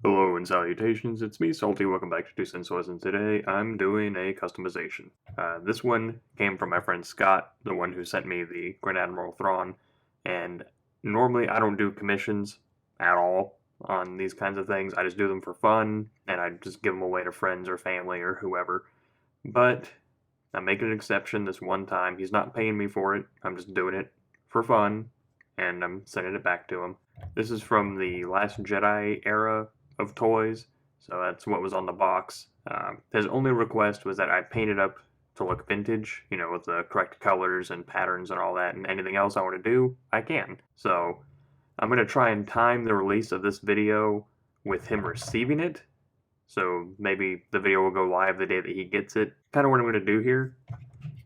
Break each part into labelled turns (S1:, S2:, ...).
S1: Hello and salutations, it's me, Salty. Welcome back to Two Cents Was, and today I'm doing a customization. This one came from my friend Scott, the one who sent me the Grand Admiral Thrawn, and normally I don't do commissions at all on these kinds of things. I just do them for fun, and I just give them away to friends or family or whoever. But I'm making an exception this one time. He's not paying me for it, I'm just doing it for fun, and I'm sending it back to him. This is from the Last Jedi era of toys, so that's what was on the box. His only request was that I paint it up to look vintage, with the correct colors and patterns and all that, and anything else I want to do, I can. So I'm going to try and time the release of this video with him receiving it, so maybe the video will go live the day that he gets it. Kind of what I'm going to do here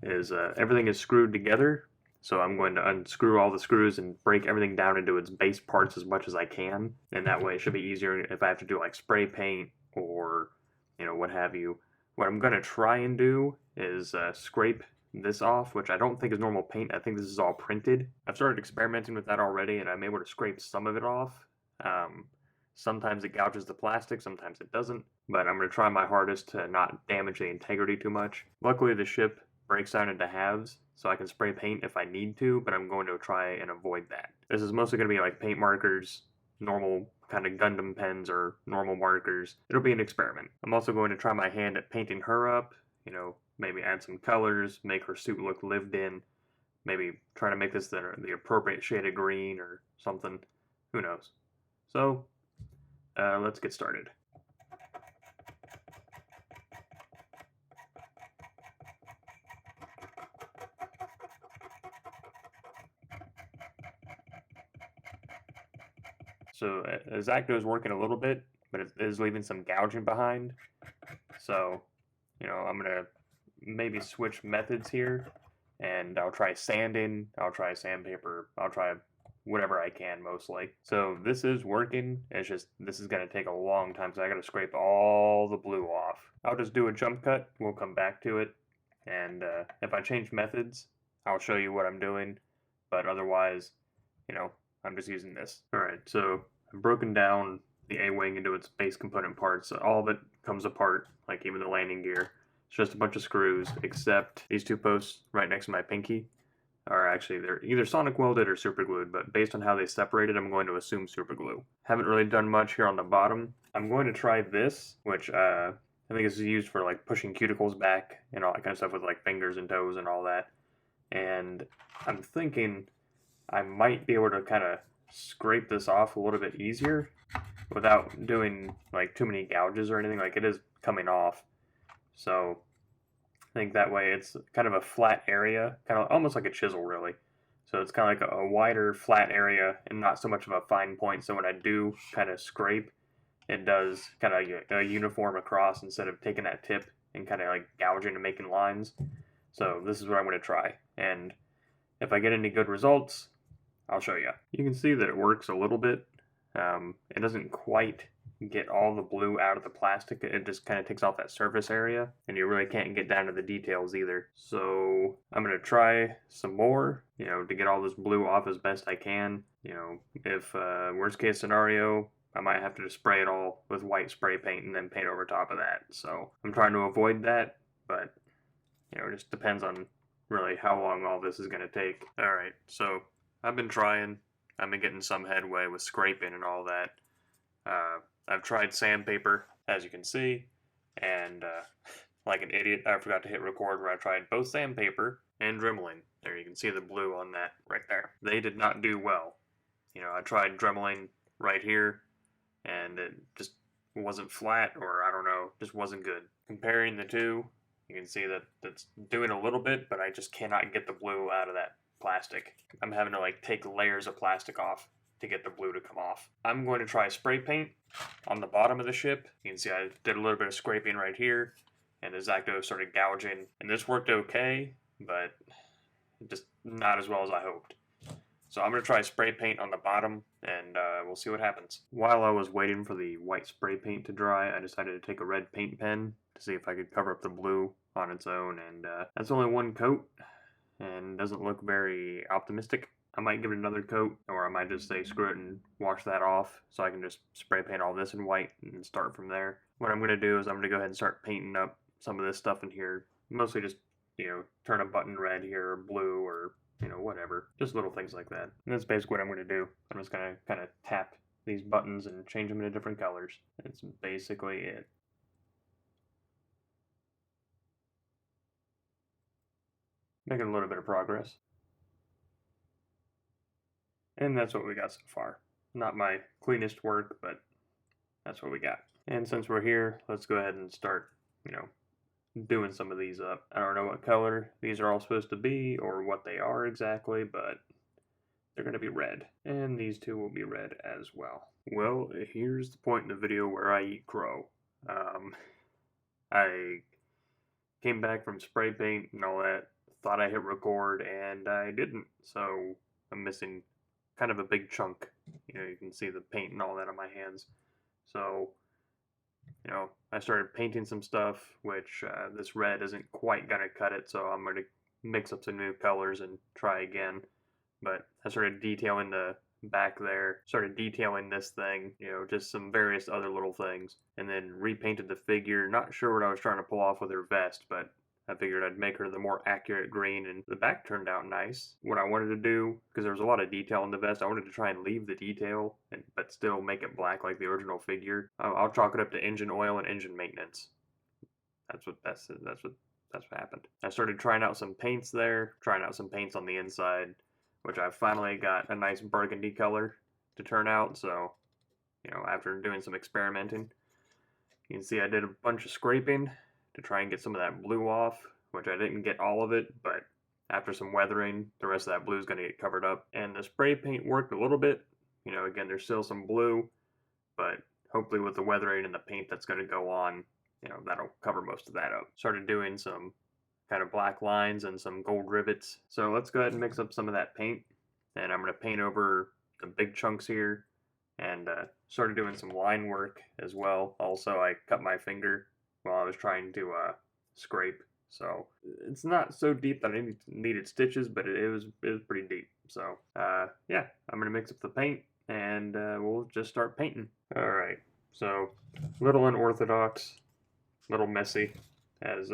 S1: is everything is screwed together, so I'm going to unscrew all the screws and break everything down into its base parts as much as I can, and that way it should be easier if I have to do like spray paint or what have you. What I'm going to try and do is scrape this off, which I don't think is normal paint. I think this is all printed. I've started experimenting with that already, and I'm able to scrape some of it off. Sometimes it gouges the plastic, sometimes it doesn't, but I'm going to try my hardest to not damage the integrity too much. Luckily the ship breaks down into halves, so I can spray paint if I need to, but I'm going to try and avoid that. This is mostly going to be like paint markers, normal kind of Gundam pens or normal markers. It'll be an experiment. I'm also going to try my hand at painting her up, maybe add some colors, make her suit look lived in, maybe try to make this the appropriate shade of green or something. Who knows? So, let's get started. So Zacto is working a little bit, but it is leaving some gouging behind. So, I'm going to maybe switch methods here, and I'll try sanding, I'll try sandpaper, I'll try whatever I can mostly. So this is working, it's just, this is going to take a long time, so I got to scrape all the blue off. I'll just do a jump cut, we'll come back to it, and if I change methods, I'll show you what I'm doing, but otherwise, I'm just using this. Alright, so I've broken down the A-Wing into its base component parts. All of it comes apart, like even the landing gear. It's just a bunch of screws, except these two posts right next to my pinky are actually, they're either sonic welded or super glued, but based on how they separated, I'm going to assume super glue. Haven't really done much here on the bottom. I'm going to try this, which I think is used for like pushing cuticles back and all that kind of stuff with like fingers and toes and all that. And I'm thinking I might be able to kind of scrape this off a little bit easier without doing like too many gouges or anything. Like, it is coming off, so I think that way it's kind of a flat area, kind of almost like a chisel really. So it's kind of like a wider flat area and not so much of a fine point, so when I do kind of scrape, it does kind of like a uniform across instead of taking that tip and kind of like gouging and making lines. So this is what I'm going to try, and if I get any good results, I'll show you. You can see that it works a little bit. It doesn't quite get all the blue out of the plastic. It just kind of takes off that surface area, and you really can't get down to the details either. So I'm going to try some more, to get all this blue off as best I can. If worst case scenario, I might have to just spray it all with white spray paint and then paint over top of that. So I'm trying to avoid that, but it just depends on really how long all this is going to take. Alright, so I've been trying. I've been getting some headway with scraping and all that. I've tried sandpaper, as you can see, and like an idiot, I forgot to hit record where I tried both sandpaper and dremeling. There, you can see the blue on that right there. They did not do well. I tried dremeling right here, and it just wasn't flat, or I don't know, just wasn't good. Comparing the two, you can see that it's doing a little bit, but I just cannot get the blue out of that plastic. I'm having to like take layers of plastic off to get the blue to come off. I'm going to try spray paint on the bottom of the ship. You can see I did a little bit of scraping right here, and the Zacto started gouging, and this worked okay, but just not as well as I hoped. So I'm going to try spray paint on the bottom, and we'll see what happens. While I was waiting for the white spray paint to dry, I decided to take a red paint pen to see if I could cover up the blue on its own, and that's only one coat, and doesn't look very optimistic. I might give it another coat, or I might just say screw it and wash that off, so I can just spray paint all this in white and start from there. What I'm going to do is I'm going to go ahead and start painting up some of this stuff in here, mostly just, turn a button red here, or blue, or, whatever. Just little things like that. And that's basically what I'm going to do. I'm just going to kind of tap these buttons and change them into different colors. That's basically it. Making a little bit of progress. And that's what we got so far. Not my cleanest work, but that's what we got. And since we're here, let's go ahead and start, doing some of these up. I don't know what color these are all supposed to be or what they are exactly, but they're going to be red. And these two will be red as well. Well, here's the point in the video where I eat crow. I came back from spray paint and all that, thought I hit record, and I didn't. So I'm missing kind of a big chunk. You can see the paint and all that on my hands. So, I started painting some stuff, which this red isn't quite going to cut it, so I'm going to mix up some new colors and try again. But I started detailing the back there, started detailing this thing, just some various other little things, and then repainted the figure. Not sure what I was trying to pull off with her vest, but I figured I'd make her the more accurate green, and the back turned out nice. What I wanted to do, because there was a lot of detail in the vest, I wanted to try and leave the detail, but still make it black like the original figure. I'll chalk it up to engine oil and engine maintenance. That's what happened. I started trying out some paints there, trying out some paints on the inside, which I finally got a nice burgundy color to turn out. So, after doing some experimenting, you can see I did a bunch of scraping to try and get some of that blue off, which I didn't get all of it, but after some weathering, the rest of that blue is going to get covered up. And the spray paint worked a little bit. Again, there's still some blue, but hopefully with the weathering and the paint that's going to go on, that'll cover most of that up. Started doing some kind of black lines and some gold rivets. So let's go ahead and mix up some of that paint. And I'm going to paint over the big chunks here, and started doing some line work as well. Also, I cut my finger while I was trying to scrape, so it's not so deep that I needed stitches, but it was pretty deep. So yeah, I'm gonna mix up the paint, and we'll just start painting. All right, so little unorthodox, little messy as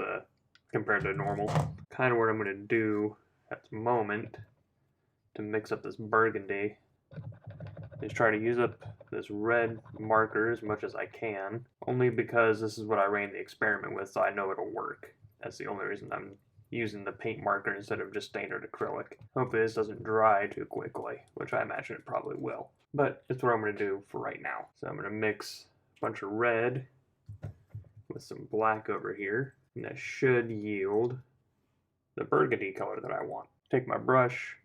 S1: compared to normal. Kind of what I'm gonna do at the moment to mix up this burgundy is try to use up this red marker as much as I can, only because this is what I ran the experiment with, so I know it'll work. That's the only reason I'm using the paint marker instead of just standard acrylic. Hopefully this doesn't dry too quickly, which I imagine it probably will. But it's what I'm going to do for right now. So I'm going to mix a bunch of red with some black over here, and that should yield the burgundy color that I want. Take my brush,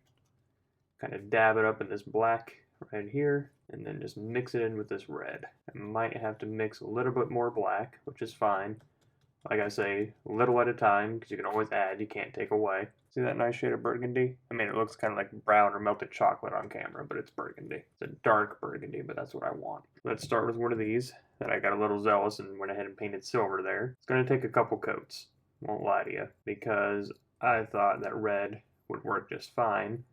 S1: kind of dab it up in this black right here, and then just mix it in with this red. I might have to mix a little bit more black, which is fine. Like I say, a little at a time, because you can always add, you can't take away. See that nice shade of burgundy? I mean, it looks kind of like brown or melted chocolate on camera, but it's burgundy. It's a dark burgundy, but that's what I want. Let's start with one of these that I got a little zealous and went ahead and painted silver there. It's going to take a couple coats, won't lie to you, because I thought that red would work just fine,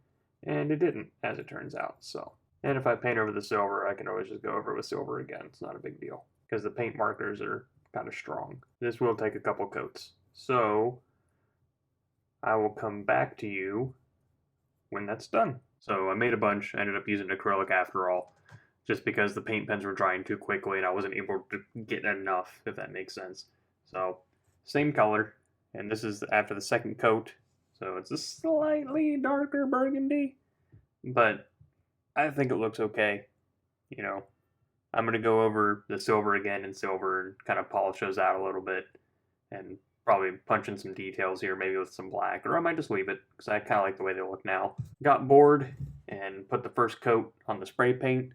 S1: and it didn't, as it turns out. So, and if I paint over the silver, I can always just go over it with silver again. It's not a big deal, because the paint markers are kind of strong. This will take a couple coats. So I will come back to you when that's done. So I made a bunch. I ended up using acrylic after all, just because the paint pens were drying too quickly and I wasn't able to get enough, if that makes sense. So same color, and this is after the second coat. So it's a slightly darker burgundy, but I think it looks okay. I'm going to go over the silver again in silver and kind of polish those out a little bit, and probably punch in some details here, maybe with some black, or I might just leave it because I kind of like the way they look now. Got bored and put the first coat on the spray paint,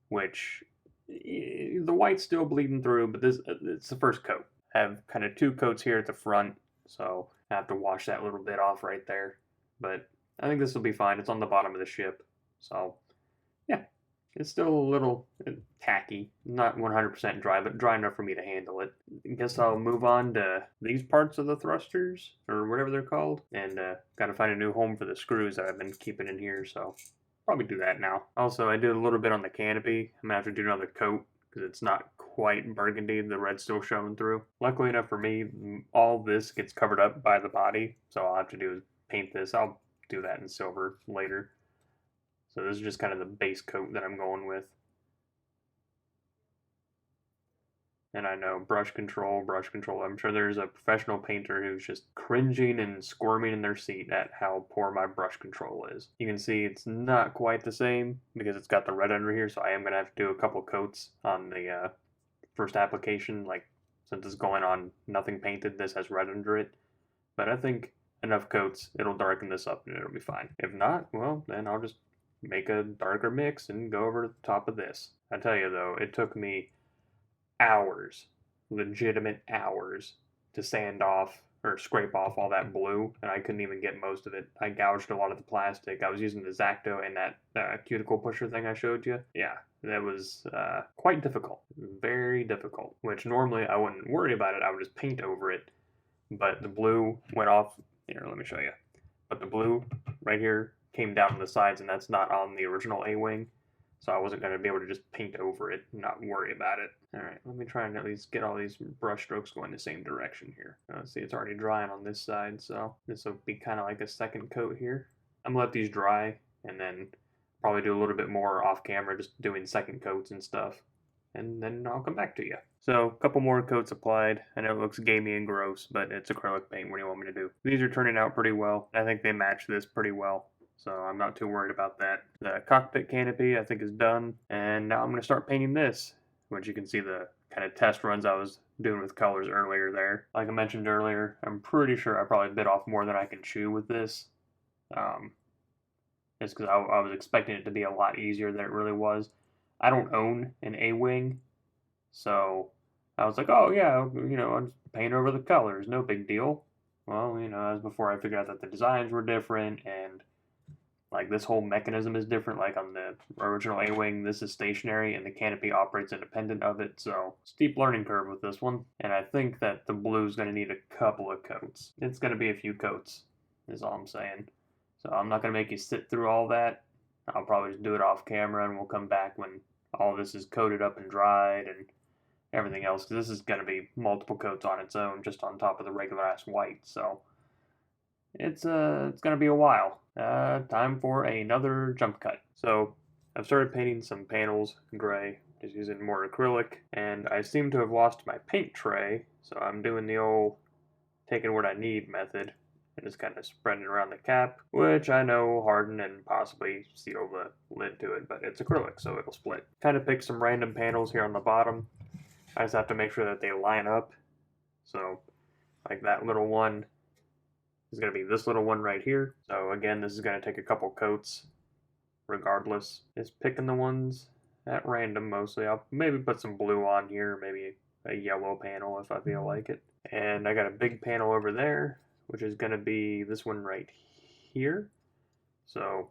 S1: which the white's still bleeding through, but it's the first coat. I have kind of two coats here at the front, so I have to wash that little bit off right there. But I think this will be fine. It's on the bottom of the ship, so yeah. It's still a little tacky, not 100% dry, but dry enough for me to handle it. I guess I'll move on to these parts of the thrusters, or whatever they're called, and gotta find a new home for the screws that I've been keeping in here, so probably do that now. Also, I did a little bit on the canopy. I'm gonna have to do another coat because it's not quite burgundy. The red's still showing through. Luckily enough for me, all this gets covered up by the body, so all I have to do is paint this. I'll do that in silver later. So this is just kind of the base coat that I'm going with. And I know brush control. I'm sure there's a professional painter who's just cringing and squirming in their seat at how poor my brush control is. You can see it's not quite the same because it's got the red under here, so I am going to have to do a couple coats on the first application. Like, since it's going on nothing painted, this has red under it. But I think enough coats, it'll darken this up and it'll be fine. If not, well, then I'll just make a darker mix and go over the top of this. I tell you though, it took me hours, legitimate hours, to sand off or scrape off all that blue, and I couldn't even get most of it. I gouged a lot of the plastic. I was using the X-Acto and that cuticle pusher thing I showed you. Yeah, that was quite difficult, very difficult, which normally I wouldn't worry about it. I would just paint over it, but the blue went off. Here, let me show you. But the blue right here came down to the sides, and that's not on the original A-wing. So I wasn't going to be able to just paint over it and not worry about it. Alright, let me try and at least get all these brush strokes going the same direction here. See, it's already drying on this side, so this will be kind of like a second coat here. I'm going to let these dry and then probably do a little bit more off camera, just doing second coats and stuff. And then I'll come back to you. So, a couple more coats applied. I know it looks gamey and gross, but it's acrylic paint. What do you want me to do? These are turning out pretty well. I think they match this pretty well, so I'm not too worried about that. The cockpit canopy I think is done, and now I'm going to start painting this, which you can see the kind of test runs I was doing with colors earlier there. Like I mentioned earlier, I'm pretty sure I probably bit off more than I can chew with this. Just because I was expecting it to be a lot easier than it really was. I don't own an A-wing, so I was like, oh yeah, I'll just paint over the colors, no big deal. Well, that was before I figured out that the designs were different, and like this whole mechanism is different. Like on the original A-wing, this is stationary and the canopy operates independent of it, so steep learning curve with this one. And I think that the blue is going to need a couple of coats. It's going to be a few coats, is all I'm saying. So I'm not going to make you sit through all that. I'll probably just do it off camera, and we'll come back when all this is coated up and dried and everything else, because this is going to be multiple coats on its own, just on top of the regular ass white. So it's going to be a while. Time for another jump cut. So I've started painting some panels gray, just using more acrylic, and I seem to have lost my paint tray, so I'm doing the old taking what I need method and just kind of spreading it around the cap, which I know will harden and possibly seal the lid to it, but it's acrylic, so it'll split. Kind of pick some random panels here on the bottom. I just have to make sure that they line up. So, like that little one is going to be this little one right here. So again, this is going to take a couple coats regardless. Just picking the ones at random mostly. I'll maybe put some blue on here, maybe a yellow panel if I feel like it. And I got a big panel over there, which is going to be this one right here. So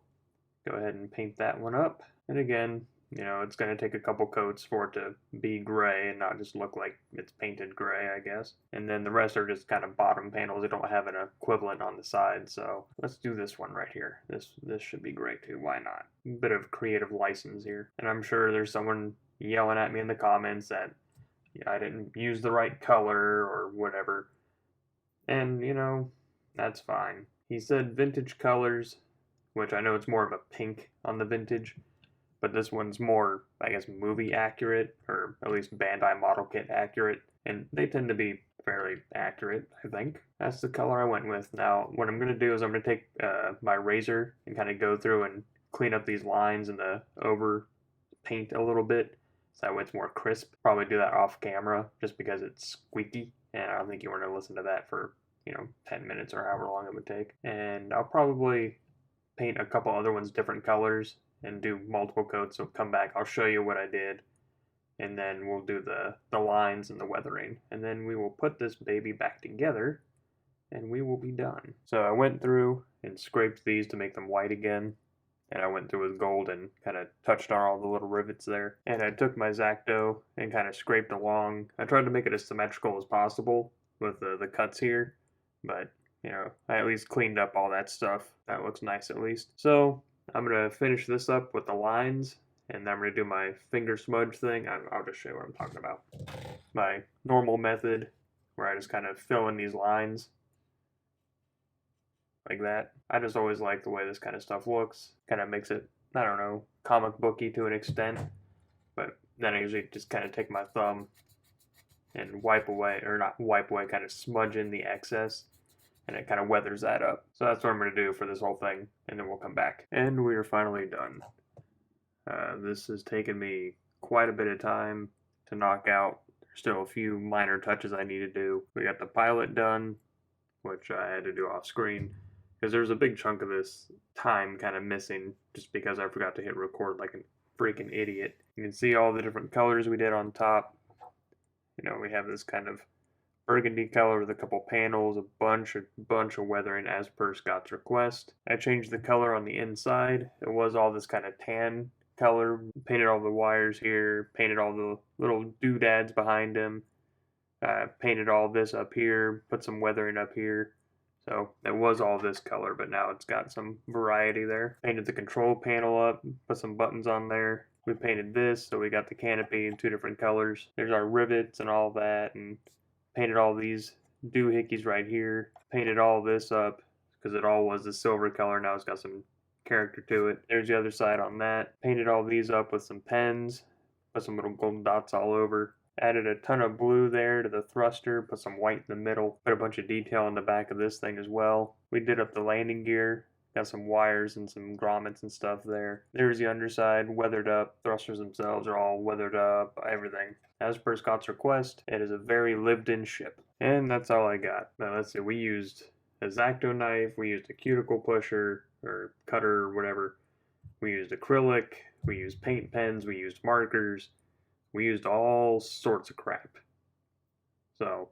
S1: go ahead and paint that one up. And again, it's going to take a couple coats for it to be gray and not just look like it's painted gray, I guess. And then the rest are just kind of bottom panels. They don't have an equivalent on the side. So let's do this one right here. This should be gray too. Why not? A bit of creative license here. And I'm sure there's someone yelling at me in the comments that I didn't use the right color or whatever. And, that's fine. He said vintage colors, which I know it's more of a pink on the vintage, but this one's more, I guess, movie accurate, or at least Bandai model kit accurate, and they tend to be fairly accurate, I think. That's the color I went with. Now, what I'm going to do is I'm going to take my razor and kind of go through and clean up these lines and the over paint a little bit, so that way it's more crisp. Probably do that off camera, just because it's squeaky, and I don't think you want to listen to that for 10 minutes or however long it would take. And I'll probably paint a couple other ones different colors and do multiple coats. So come back, I'll show you what I did, and then we'll do the lines and the weathering, and then we will put this baby back together and we will be done. So I went through and scraped these to make them white again, and I went through with gold and kind of touched on all the little rivets there. And I took my X-Acto and kind of scraped along. I tried to make it as symmetrical as possible with the cuts here, but I at least cleaned up all that stuff. That looks nice at least. So I'm going to finish this up with the lines, and then I'm going to do my finger smudge thing. I'll just show you what I'm talking about. My normal method, where I just kind of fill in these lines like that. I just always like the way this kind of stuff looks. Kind of makes it, I don't know, comic booky to an extent. But then I usually just kind of take my thumb and wipe away, or not wipe away, kind of smudge in the excess, and it kind of weathers that up. So that's what I'm going to do for this whole thing, and then we'll come back. And we are finally done. This has taken me quite a bit of time to knock out. There's still a few minor touches I need to do. We got the pilot done, which I had to do off screen, because there's a big chunk of this time kind of missing just because I forgot to hit record like a freaking idiot. You can see all the different colors we did on top. You know, we have this kind of burgundy color with a couple panels, a bunch of weathering as per Scott's request. I changed the color on the inside. It was all this kind of tan color. Painted all the wires here, painted all the little doodads behind him, painted all this up here, put some weathering up here. So it was all this color, but now it's got some variety there. Painted the control panel up, put some buttons on there. We painted this, so we got the canopy in 2 different colors. There's our rivets and all that, and painted all these doohickeys right here. Painted all this up because it all was the silver color. Now it's got some character to it. There's the other side on that. Painted all these up with some pens. Put some little golden dots all over. Added a ton of blue there to the thruster. Put some white in the middle. Put a bunch of detail on the back of this thing as well. We did up the landing gear. Got some wires and some grommets and stuff there. There's the underside, weathered up. Thrusters themselves are all weathered up, everything. As per Scott's request, it is a very lived-in ship. And that's all I got. Now let's see, we used a X-Acto knife, we used a cuticle pusher, or cutter, or whatever. We used acrylic, we used paint pens, we used markers. We used all sorts of crap. So,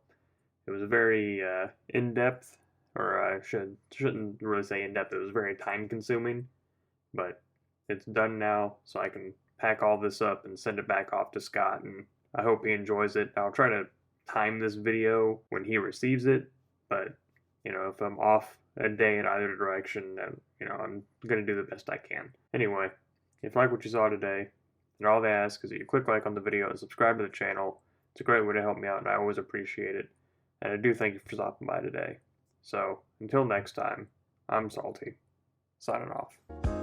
S1: it was a very in-depth, or I shouldn't really say in-depth, it was very time-consuming, but it's done now, so I can pack all this up and send it back off to Scott, and I hope he enjoys it. I'll try to time this video when he receives it, but, you know, if I'm off a day in either direction, then, you know, I'm going to do the best I can. Anyway, if you like what you saw today, then all they ask is that you click like on the video and subscribe to the channel. It's a great way to help me out, and I always appreciate it. And I do thank you for stopping by today. So, until next time, I'm Salty, signing off.